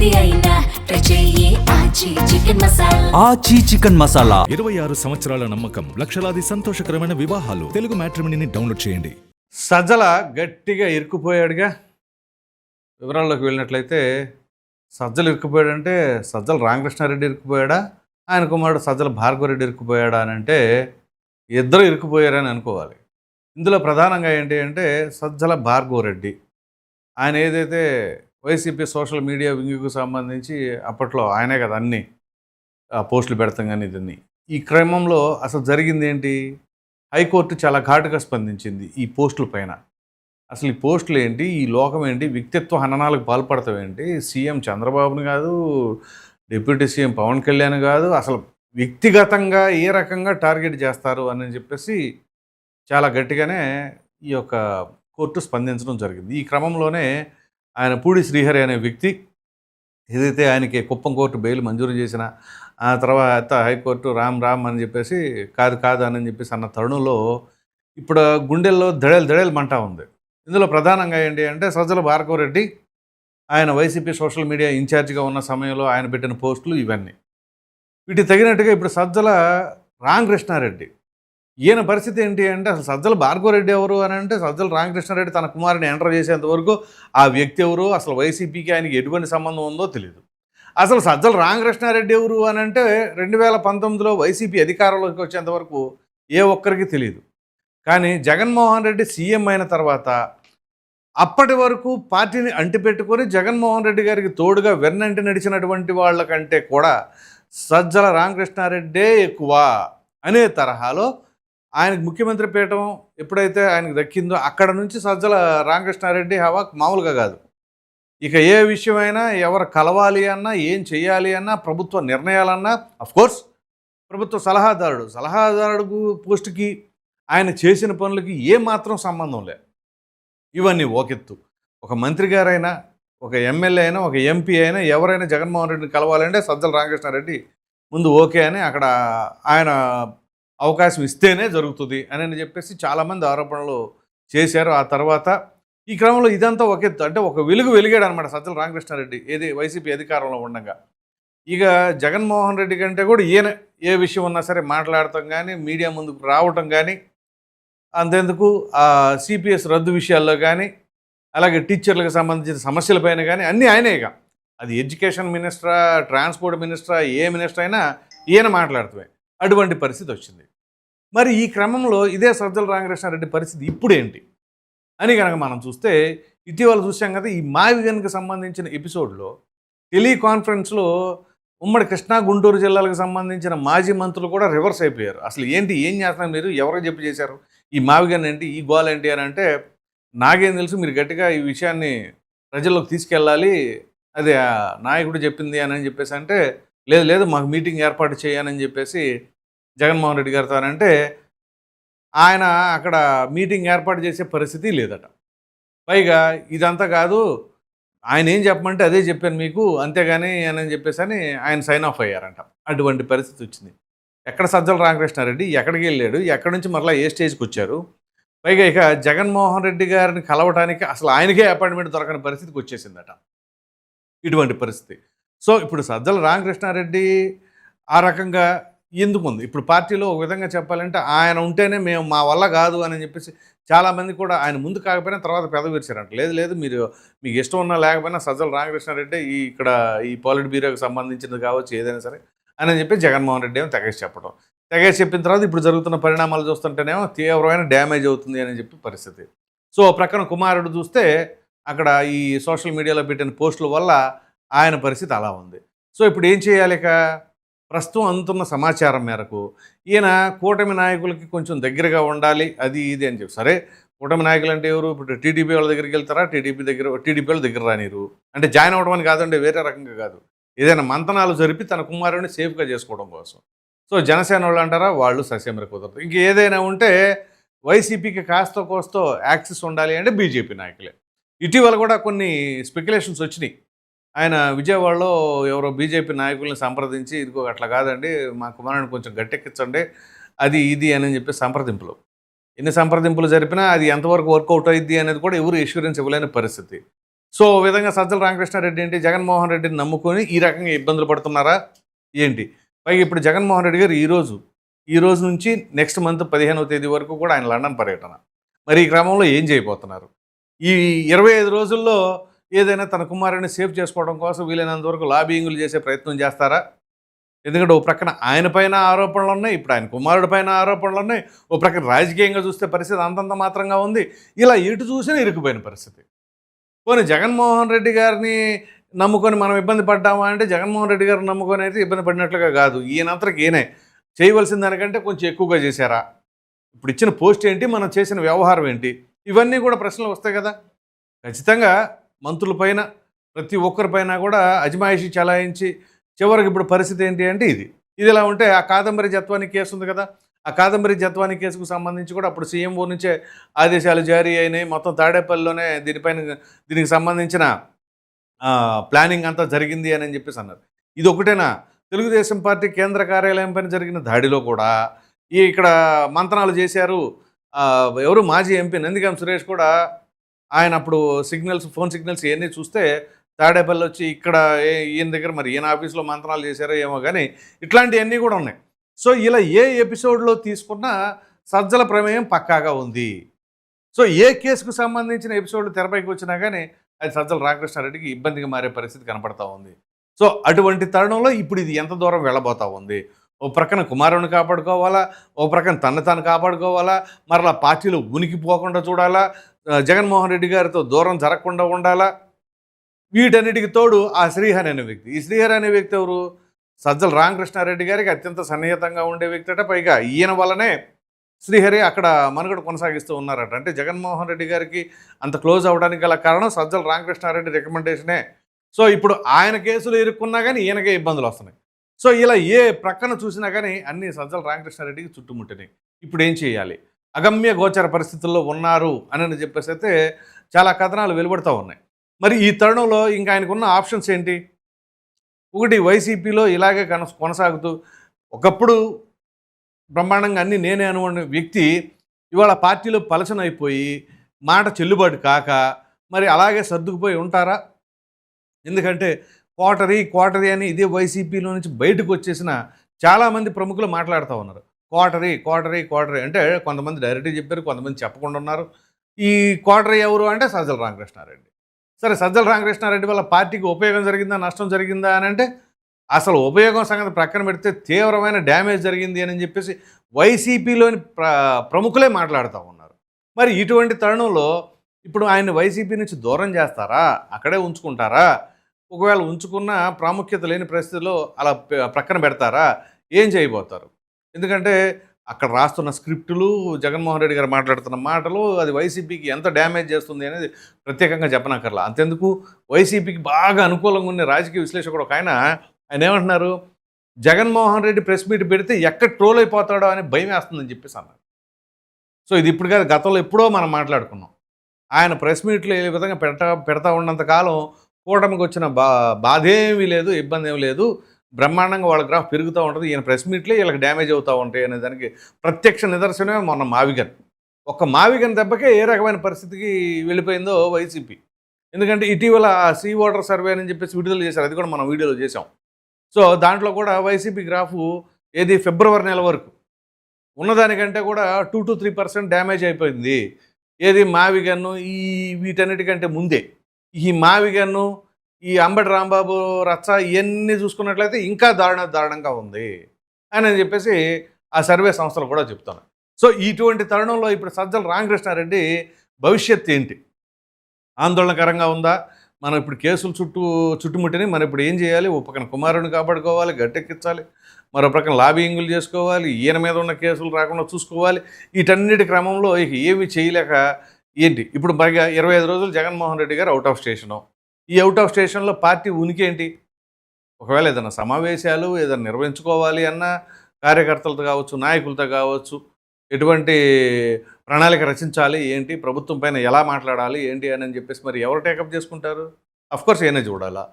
ఏది అయినా ట్రై చెయ్యి ఆచి చికెన్ మసాలా. ఆచి చికెన్ మసాలా 26 సంవత్సరాల నమ్మకం, లక్షలాది సంతోషకరమైన వివాహాలు. తెలుగు మ్యాట్రిమోనీని డౌన్లోడ్ చేయండి. సజ్జల గట్టిగా ఇరుక్కుపోయాడుగా. వివరాల్లోకి వెళ్ళినట్లయితే సజ్జలు ఇరుక్కుపోయాడంటే సజ్జల రామకృష్ణారెడ్డి ఇరుక్కుపోయాడా, ఆయన కుమారుడు సజ్జల భార్గవరెడ్డి ఇరుక్కుపోయాడా అని అంటే ఇద్దరు ఇరుక్కుపోయారని అనుకోవాలి. ఇందులో ప్రధానంగా ఏంటి అంటే సజ్జల భార్గవరెడ్డి ఆయన ఏదైతే వైసీపీ సోషల్ మీడియా వింగ్కు సంబంధించి అప్పట్లో ఆయనే కదా అన్ని పోస్టులు పెడతాం కానీ ఇదన్నీ. ఈ క్రమంలో అసలు జరిగింది ఏంటి, హైకోర్టు చాలా ఘాటుగా స్పందించింది ఈ పోస్టుల పైన. అసలు ఈ పోస్టులు ఏంటి, ఈ లోకం ఏంటి, వ్యక్తిత్వ హననాలకు పాల్పడతాం ఏంటి, సీఎం చంద్రబాబుని కాదు, డిప్యూటీ సీఎం పవన్ కళ్యాణ్ కాదు, అసలు వ్యక్తిగతంగా ఏ రకంగా టార్గెట్ చేస్తారు అని చెప్పేసి చాలా గట్టిగానే ఈ యొక్క కోర్టు స్పందించడం జరిగింది. ఈ క్రమంలోనే ఆయన పూడి శ్రీహరి అనే వ్యక్తి ఏదైతే ఆయనకి కుప్పం కోర్టు బెయిల్ మంజూరు చేసిన ఆ తర్వాత హైకోర్టు రామ్ అని చెప్పేసి కాదు అని చెప్పేసి అన్న తరుణంలో ఇప్పుడు గుండెల్లో దడేలు మంటా ఉంది. ఇందులో ప్రధానంగా ఏంటి అంటే సజ్జల భార్గవరెడ్డి ఆయన వైసీపీ సోషల్ మీడియా ఇన్ఛార్జిగా ఉన్న సమయంలో ఆయన పెట్టిన పోస్టులు ఇవన్నీ. వీటికి తగినట్టుగా ఇప్పుడు సజ్జల రామకృష్ణారెడ్డి ఈయన పరిస్థితి ఏంటి అంటే అసలు సజ్జల భార్గవరెడ్డి ఎవరు అని అంటే సజ్జల రామకృష్ణారెడ్డి తన కుమారుని ఎంటర్ చేసేంత వరకు ఆ వ్యక్తి ఎవరు, అసలు వైసీపీకి ఆయనకి ఎటువంటి సంబంధం ఉందో తెలియదు. అసలు సజ్జల రామకృష్ణారెడ్డి ఎవరు అని అంటే 2019లో వైసీపీ అధికారంలోకి వచ్చేంత వరకు ఏ ఒక్కరికి తెలియదు. కానీ జగన్మోహన్ రెడ్డి సీఎం అయిన తర్వాత అప్పటి వరకు పార్టీని అంటిపెట్టుకొని జగన్మోహన్ రెడ్డి గారికి తోడుగా వెన్నంటి నడిచినటువంటి వాళ్ళకంటే కూడా సజ్జల రామకృష్ణారెడ్డే ఎక్కువ అనే తరహాలో ఆయనకు ముఖ్యమంత్రి పీఠం ఎప్పుడైతే ఆయనకు దక్కిందో అక్కడ నుంచి సజ్జల రామకృష్ణారెడ్డి హవా మామూలుగా కాదు. ఇక ఏ విషయమైనా ఎవరు కలవాలి అన్నా, ఏం చేయాలి అన్నా, ప్రభుత్వ నిర్ణయాలన్నా, అఫ్కోర్స్ ప్రభుత్వ సలహాదారుడు పోస్టుకి ఆయన చేసిన పనులకి ఏమాత్రం సంబంధం లేదు. ఇవన్నీ ఒకెత్తు. ఒక మంత్రి గారైనా, ఒక ఎమ్మెల్యే అయినా, ఒక ఎంపీ అయినా ఎవరైనా జగన్మోహన్ రెడ్డిని కలవాలంటే సజ్జల రామకృష్ణారెడ్డి ముందు ఓకే అని అక్కడ ఆయన అవకాశం ఇస్తేనే జరుగుతుంది అని చెప్పేసి చాలామంది ఆరోపణలు చేశారు. ఆ తర్వాత ఈ క్రమంలో ఇదంతా ఒకెత్తు. అంటే ఒక వెలిగాడు అనమాట సజ్జల రామకృష్ణారెడ్డి ఏది వైసీపీ అధికారంలో ఉండగా. ఇక జగన్మోహన్ రెడ్డి కంటే కూడా ఈయన ఏ విషయం ఉన్నా సరే మాట్లాడటం కానీ, మీడియా ముందుకు రావటం కానీ, అంతెందుకు సిపిఎస్ రద్దు విషయాల్లో కానీ, అలాగే టీచర్లకు సంబంధించిన సమస్యలపైన కానీ అన్నీ ఆయనేగా. అది ఎడ్యుకేషన్ మినిస్టరా, ట్రాన్స్పోర్ట్ మినిస్టరా, ఏ మినిస్టర్ అయినా ఈయన మాట్లాడుతామే. అటువంటి పరిస్థితి వచ్చింది. మరి ఈ క్రమంలో ఇదే సజ్జల రామకృష్ణారెడ్డి పరిస్థితి ఇప్పుడు ఏంటి అని కనుక మనం చూస్తే, ఇటీవల చూసాం కదా ఈ మావిగన్కి సంబంధించిన ఎపిసోడ్లో టెలికాన్ఫరెన్స్లో ఉమ్మడి కృష్ణా గుంటూరు జిల్లాలకు సంబంధించిన మాజీ మంత్రులు కూడా రివర్స్ అయిపోయారు. అసలు ఏంటి, ఏం చేస్తున్నారు మీరు, ఎవరికి చెప్పి చేశారు, ఈ మావిగన్ ఏంటి, ఈ గోల్ ఏంటి అని అంటే, నాకేం తెలుసు, మీరు గట్టిగా ఈ విషయాన్ని ప్రజల్లోకి తీసుకెళ్ళాలి, అది నాయకుడు చెప్పింది అని చెప్పేసి అంటే, లేదు మాకు మీటింగ్ ఏర్పాటు చేయాలని చెప్పేసి జగన్మోహన్ రెడ్డి గారితో అంటే ఆయన అక్కడ మీటింగ్ ఏర్పాటు చేసే పరిస్థితి లేదట. పైగా ఇదంతా కాదు, ఆయన ఏం చెప్పమంటే అదే చెప్పాను మీకు, అంతేగాని అని చెప్పేసి అని ఆయన సైన్ ఆఫ్ అయ్యారంట. అటువంటి పరిస్థితి వచ్చింది. ఎక్కడ సజ్జల రామకృష్ణారెడ్డి, ఎక్కడికి వెళ్ళాడు, ఎక్కడి నుంచి మరలా ఏ స్టేజ్కి వచ్చారు, పైగా ఇక జగన్మోహన్ రెడ్డి గారిని కలవటానికి అసలు ఆయనకే అపాయింట్మెంట్ దొరకని పరిస్థితికి వచ్చేసిందట. ఇటువంటి పరిస్థితి. సో ఇప్పుడు సజ్జల రామకృష్ణారెడ్డి ఆ రకంగా ఎందుకు ఉంది ఇప్పుడు పార్టీలో, ఒక విధంగా చెప్పాలంటే ఆయన ఉంటేనే మేము మా వల్ల కాదు అని చెప్పేసి చాలామంది కూడా ఆయన ముందు కాకపోయినా తర్వాత పెదవి విరిచారంట. లేదు మీకు ఇష్టం ఉన్నా లేకపోయినా సజ్జల రామకృష్ణారెడ్డి ఇక్కడ ఈ పాలిట్ బ్యూరోకి సంబంధించినది కావచ్చు ఏదైనా సరే అని చెప్పి జగన్మోహన్ రెడ్డి ఏమో తెగేసి చెప్పిన తర్వాత ఇప్పుడు జరుగుతున్న పరిణామాలు చూస్తుంటేనేమో తీవ్రమైన డ్యామేజ్ అవుతుంది అని చెప్పి పరిస్థితి. సో ప్రక్కన కుమారుడు చూస్తే అక్కడ ఈ సోషల్ మీడియాలో పెట్టిన పోస్టుల వల్ల ఆయన పరిస్థితి అలా ఉంది. సో ఇప్పుడు ఏం చేయాలి, ఇక ప్రస్తుతం అందుతున్న సమాచారం మేరకు ఈయన కూటమి నాయకులకి కొంచెం దగ్గరగా ఉండాలి, అది ఇది అని చెప్పి. సరే కూటమి నాయకులు అంటే ఎవరు, ఇప్పుడు టీడీపీ వాళ్ళ దగ్గరికి వెళ్తారా, టీడీపీ వాళ్ళ దగ్గర రానిరు అంటే జాయిన్ అవ్వడం అని కాదండి, వేరే రకంగా కాదు, ఏదైనా మంతనాలు జరిపి తన కుమారుడిని సేఫ్గా చేసుకోవడం కోసం. సో జనసేన వాళ్ళు అంటారా, వాళ్ళు ససేమర కుదరదు. ఇంక ఏదైనా ఉంటే వైసీపీకి కాస్తో కోస్తో యాక్సెస్ ఉండాలి అంటే బీజేపీ నాయకులే. ఇటీవల కూడా కొన్ని స్పెక్యులేషన్స్ వచ్చినాయి. ఆయన విజయవాడలో ఎవరో బీజేపీ నాయకుల్ని సంప్రదించి, ఇదిగో అట్లా కాదండి, మా కుమారుని కొంచెం గట్టెక్కించండి, అది ఇది అని చెప్పి సంప్రదింపులు. ఎన్ని సంప్రదింపులు జరిపినా అది ఎంతవరకు వర్కౌట్ అయ్యిద్ది అనేది కూడా ఎవరు ఎష్యూరెన్స్ ఇవ్వలేని పరిస్థితి. సో ఓ విధంగా సజ్జల రామకృష్ణారెడ్డి ఏంటి జగన్మోహన్ రెడ్డిని నమ్ముకొని ఈ రకంగా ఇబ్బందులు పడుతున్నారా ఏంటి? పైగా ఇప్పుడు జగన్మోహన్ రెడ్డి గారు ఈ రోజు నుంచి నెక్స్ట్ మంత్ 15వ తేదీ వరకు కూడా ఆయన లండన్ పర్యటన. మరి ఈ క్రమంలో ఏం చేయబోతున్నారు? ఈ 25 రోజుల్లో ఏదైనా తన కుమారుడిని సేవ్ చేసుకోవడం కోసం వీలైనంత వరకు లాబియింగ్లు చేసే ప్రయత్నం చేస్తారా? ఎందుకంటే ఓ ప్రక్కన ఆయన పైన ఆరోపణలు ఉన్నాయి, ఇప్పుడు ఆయన కుమారుడి పైన ఆరోపణలు ఉన్నాయి, ఓ ప్రక్కన రాజకీయంగా చూస్తే పరిస్థితి అంతంత మాత్రంగా ఉంది. ఇలా ఎటు చూసినా ఇరుక్కుపోయిన పరిస్థితి. పోనీ జగన్మోహన్ రెడ్డి గారిని నమ్ముకొని మనం ఇబ్బంది పడ్డామా అంటే జగన్మోహన్ రెడ్డి గారిని నమ్ముకొని అయితే ఇబ్బంది పడినట్లుగా కాదు. ఈయనంతరికి ఈయనే చేయవలసిన దానికంటే కొంచెం ఎక్కువగా చేశారా? ఇప్పుడు ఇచ్చిన పోస్ట్ ఏంటి, మనం చేసిన వ్యవహారం ఏంటి, ఇవన్నీ కూడా ప్రశ్నలు వస్తాయి కదా. ఖచ్చితంగా మంత్రులపైన ప్రతి ఒక్కరిపైన కూడా అజమాయిషీ చలాయించి చివరికి ఇప్పుడు పరిస్థితి ఏంటి అంటే ఇది ఇలా ఉంటే ఆ కాదంబరి జత్వాని కేసు ఉంది కదా, ఆ కాదంబరి జత్వాని కేసుకు సంబంధించి కూడా అప్పుడు సీఎంఓ నుంచే ఆదేశాలు జారీ అయినాయి. మొత్తం తాడేపల్లిలోనే దీనికి సంబంధించిన ప్లానింగ్ అంతా జరిగింది అని చెప్పేసి అన్నారు. ఇది ఒకటేనా? తెలుగుదేశం పార్టీ కేంద్ర కార్యాలయం పైన జరిగిన దాడిలో కూడా ఇక్కడ మంతనాలు చేశారు. ఎవరు మాజీ ఎంపీ నందిగం సురేష్ కూడా ఆయన అప్పుడు ఫోన్ సిగ్నల్స్ ఇవన్నీ చూస్తే తాడేపల్లి వచ్చి ఇక్కడ ఈయన దగ్గర మరి ఈయన ఆఫీస్లో మంతనాలు చేశారో ఏమో కానీ ఇట్లాంటివన్నీ కూడా ఉన్నాయి. సో ఇలా ఏ ఎపిసోడ్లో తీసుకున్నా సజ్జల ప్రమేయం పక్కాగా ఉంది. సో ఏ కేసుకు సంబంధించిన ఎపిసోడ్లు తెరపైకి వచ్చినా కానీ అది సజ్జల రామకృష్ణారెడ్డికి ఇబ్బందిగా మారే పరిస్థితి కనపడతా ఉంది. సో అటువంటి తరుణంలో ఇప్పుడు ఇది ఎంత దూరం వెళ్ళబోతా ఉంది? ఓ ప్రక్కన కుమారుని కాపాడుకోవాలా, ఓ ప్రక్కన తను తాను కాపాడుకోవాలా, మరలా పార్టీలో ఉనికిపోకుండా చూడాలా, జగన్మోహన్ రెడ్డి గారితో దూరం జరగకుండా ఉండాలా. వీటన్నిటికి తోడు ఆ శ్రీహరి అనే వ్యక్తి. ఈ శ్రీహరి అనే వ్యక్తి ఎవరు? సజ్జల రామకృష్ణారెడ్డి గారికి అత్యంత సన్నిహితంగా ఉండే వ్యక్తి అట. పైగా ఈయన వల్లనే శ్రీహరి అక్కడ మనుగడ కొనసాగిస్తూ ఉన్నారట. అంటే జగన్మోహన్ రెడ్డి గారికి అంత క్లోజ్ అవ్వడానికి గల కారణం సజ్జల రామకృష్ణారెడ్డి రికమెండేషనే. సో ఇప్పుడు ఆయన కేసులు ఇరుక్కున్నా కానీ ఈయనకే ఇబ్బందులు వస్తున్నాయి. సో ఇలా ఏ ప్రక్కన చూసినా కానీ అన్ని సజ్జల రామకృష్ణారెడ్డికి చుట్టుముట్టినాయి. ఇప్పుడు ఏం చేయాలి? అగమ్య గోచర పరిస్థితుల్లో ఉన్నారు అని చెప్పేసి అయితే చాలా కథనాలు వెలువడుతూ ఉన్నాయి. మరి ఈ తరుణంలో ఇంకా ఆయనకున్న ఆప్షన్స్ ఏంటి? ఒకటి, వైసీపీలో ఇలాగే కొనసాగుతూ ఒకప్పుడు బ్రహ్మాండంగా అన్నీ నేనే అనుకున్న వ్యక్తి ఇవాళ పార్టీలో పలచనైపోయి మాట చెల్లుబాటు కాక మరి అలాగే సర్దుకుపోయి ఉంటారా? ఎందుకంటే క్వార్టరీ అని ఇదే వైసీపీలో నుంచి బయటకు వచ్చేసిన చాలామంది ప్రముఖులు మాట్లాడుతూ ఉన్నారు. క్వార్టరీ అంటే కొంతమంది డైరెక్ట్గా చెప్పారు, కొంతమంది చెప్పకుండా ఉన్నారు. ఈ క్వార్టరీ ఎవరు అంటే సజ్జల రామకృష్ణారెడ్డి. సరే, సజ్జల రామకృష్ణారెడ్డి వల్ల పార్టీకి ఉపయోగం జరిగిందా నష్టం జరిగిందా అని అంటే అసలు ఉపయోగం సంగతి ప్రక్కన పెడితే తీవ్రమైన డ్యామేజ్ జరిగింది అని చెప్పేసి వైసీపీలోని ప్రముఖులే మాట్లాడుతూ ఉన్నారు. మరి ఇటువంటి తరుణంలో ఇప్పుడు ఆయన్ని వైసీపీ నుంచి దూరం చేస్తారా, అక్కడే ఉంచుకుంటారా? ఒకవేళ ఉంచుకున్న ప్రాముఖ్యత లేని పరిస్థితుల్లో అలా ప్రక్కన పెడతారా? ఏం చేయబోతారు? ఎందుకంటే అక్కడ రాస్తున్న స్క్రిప్టులు, జగన్మోహన్ రెడ్డి గారు మాట్లాడుతున్న మాటలు అది వైసీపీకి ఎంత డ్యామేజ్ చేస్తుంది అనేది ప్రత్యేకంగా చెప్పనక్కర్లా. అంతెందుకు, వైసీపీకి బాగా అనుకూలంగా ఉన్న రాజకీయ విశ్లేషకుడు ఒక ఆయన ఏమంటున్నారు, జగన్మోహన్ రెడ్డి ప్రెస్ మీట్ పెడితే ఎక్కడ ట్రోల్ అయిపోతాడో అని భయం వేస్తుందని చెప్పేసి అన్నారు. సో ఇది ఇప్పుడు కాదు, గతంలో ఎప్పుడో మనం మాట్లాడుకున్నాం. ఆయన ప్రెస్ మీట్లు ఏ విధంగా పెడతా ఉన్నంతకాలం కూటమికి వచ్చిన బాధేమీ లేదు, ఇబ్బంది ఏమీ లేదు, బ్రహ్మాండంగా వాళ్ళ గ్రాఫ్ పెరుగుతూ ఉంటుంది. ఈయన ప్రెస్ మీట్లే వీళ్ళకి డ్యామేజ్ అవుతూ ఉంటాయి అనే దానికి ప్రత్యక్ష నిదర్శనమే మొన్న మావిగన్. ఒక్క మావిగన్ దెబ్బకే ఏ రకమైన పరిస్థితికి వెళ్ళిపోయిందో వైసీపీ. ఎందుకంటే ఇటీవల సీ ఓటర్ సర్వే అని చెప్పేసి విడుదల చేశారు, అది కూడా మనం వీడియోలో చేసాం. సో దాంట్లో కూడా వైసీపీ గ్రాఫు ఏది ఫిబ్రవరి నెల వరకు ఉన్నదానికంటే కూడా 2 to 3% డ్యామేజ్ అయిపోయింది. ఏది మావిగన్ను వీటన్నిటికంటే ముందే ఈ మావిగన్ను, ఈ అంబటి రాంబాబు రచ్చ ఇవన్నీ చూసుకున్నట్లయితే ఇంకా దారుణంగా ఉంది అని చెప్పేసి ఆ సర్వే సంస్థలు కూడా చెప్తున్నాయి. సో ఇటువంటి తరుణంలో ఇప్పుడు సజ్జల రామకృష్ణారెడ్డి భవిష్యత్తు ఏంటి? ఆందోళనకరంగా ఉందా? మనం ఇప్పుడు కేసులు చుట్టుముట్టిని మనం ఇప్పుడు ఏం చేయాలి? ఓ పక్కన కుమారుని కాపాడుకోవాలి, గట్టెక్కించాలి, మరో ప్రక్కన లాబింగులు చేసుకోవాలి, ఈయన మీద ఉన్న కేసులు రాకుండా చూసుకోవాలి. వీటన్నిటి క్రమంలో ఇక ఏమీ చేయలేక ఏంటి ఇప్పుడు పైగా 25 రోజులు జగన్మోహన్ రెడ్డి గారు అవుట్ ఆఫ్ స్టేషను. ఈ అవుట్ ఆఫ్ స్టేషన్లో పార్టీ ఉనికి ఏంటి? ఒకవేళ ఏదైనా సమావేశాలు ఏదైనా నిర్వహించుకోవాలి అన్న కార్యకర్తలతో కావచ్చు, నాయకులతో కావచ్చు, ఎటువంటి ప్రణాళిక రచించాలి ఏంటి, ప్రభుత్వం పైన ఎలా మాట్లాడాలి ఏంటి అని చెప్పేసి మరి ఎవరు టేకప్ చేసుకుంటారు? అఫ్కోర్స్ ఈయనే చూడాలా.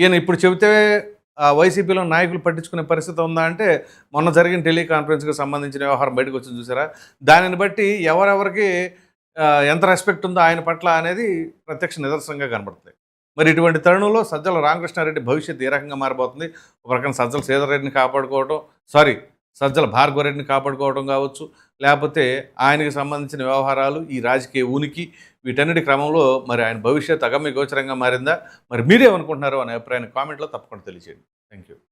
ఈయన ఇప్పుడు చెబితే వైసీపీలో నాయకులు పట్టించుకునే పరిస్థితి ఉందా అంటే మొన్న జరిగిన టెలికాన్ఫరెన్స్కి సంబంధించిన వ్యవహారం బయటకు వచ్చింది చూసారా? దానిని బట్టి ఎవరెవరికి ఎంత రెస్పెక్ట్ ఉందో ఆయన పట్ల అనేది ప్రత్యక్ష నిదర్శనంగా కనబడుతుంది. మరి ఇటువంటి తరుణంలో సజ్జల రామకృష్ణారెడ్డి భవిష్యత్తు ఏ రకంగా మారబోతుంది? ఒక రకంగా సజ్జల శ్రీధర్రెడ్డిని కాపాడుకోవడం, సజ్జల భార్గవరెడ్డిని కాపాడుకోవడం కావచ్చు, లేకపోతే ఆయనకి సంబంధించిన వ్యవహారాలు, ఈ రాజకీయ ఉనికి, వీటన్నిటి క్రమంలో మరి ఆయన భవిష్యత్తు అగమ్య గోచరంగా మారిందా? మరి మీరేమనుకుంటున్నారో అనే అభిప్రాయాన్ని కామెంట్లో తప్పకుండా తెలియజేయండి. Thank you.